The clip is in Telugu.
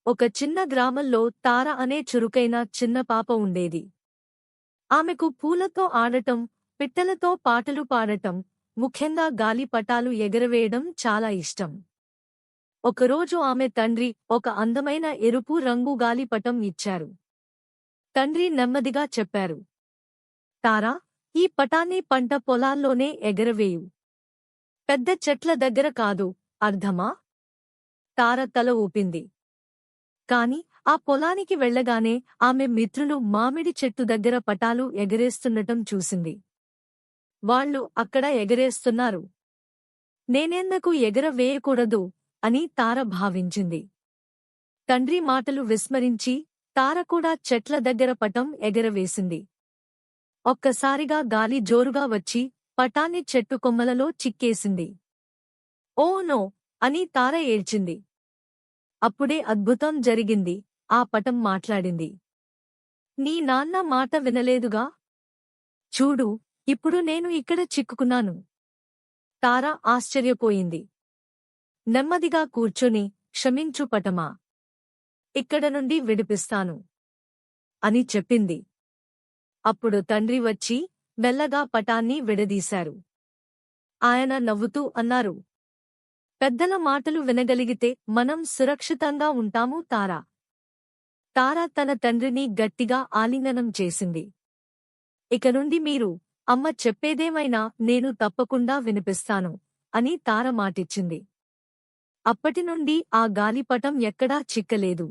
ఒక చిన్న గ్రామంలో తార అనే చురుకైన చిన్న పాప ఉండేది. ఆమెకు పూలతో ఆడటం, పిట్టలతో పాటలు పాడటం, ముఖ్యంగా గాలిపటాలు ఎగరవేయడం చాలా ఇష్టం. ఒకరోజు ఆమె తండ్రి ఒక అందమైన ఎరుపు రంగు గాలిపటం ఇచ్చారు. తండ్రి నెమ్మదిగా చెప్పారు, తారా, ఈ పటాన్ని పంట పొలాల్లోనే ఎగరవేయు. పెద్ద చెట్ల దగ్గర కాదు, అర్థమా? తార తల ఊపింది. కాని ఆ పొలానికి వెళ్ళగానే ఆమె మిత్రులు మామిడి చెట్టు దగ్గర పటాలు ఎగరేస్తుండటం చూసింది. వాళ్ళు అక్కడ ఎగరేస్తున్నారు, నేనెందుకు ఎగరవేయకూడదు అని తార భావించింది. తండ్రి మాటలు విస్మరించి తార కూడా చెట్ల దగ్గర పటం ఎగరవేసింది. ఒక్కసారిగా గాలి జోరుగా వచ్చి పటాన్ని చెట్టు కొమ్మలలో చిక్కేసింది. ఓ నో అని తార ఏడ్చింది. అప్పుడే అద్భుతం జరిగింది. ఆ పటం మాట్లాడింది. నీ నాన్న మాట వినలేదుగా? చూడు, ఇప్పుడు నేను ఇక్కడ చిక్కుకున్నాను. తార ఆశ్చర్యపోయింది. నెమ్మదిగా కూర్చొని, క్షమించు పటమా, ఇక్కడ నుండి విడిపిస్తాను అని చెప్పింది. అప్పుడు తండ్రి వచ్చి మెల్లగా పటాన్ని విడదీశారు. ఆయన నవ్వుతూ అన్నారు, పెద్దల మాటలు వినగలిగితే మనం సురక్షితంగా ఉంటాము తారా. తార తన తండ్రిని గట్టిగా ఆలింగనం చేసింది. ఇక నుండి మీరు అమ్మ చెప్పేదేమైనా నేను తప్పకుండా వినిపిస్తాను అని తార మాటిచ్చింది. అప్పటినుండి ఆ గాలిపటం ఎక్కడా చిక్కలేదు.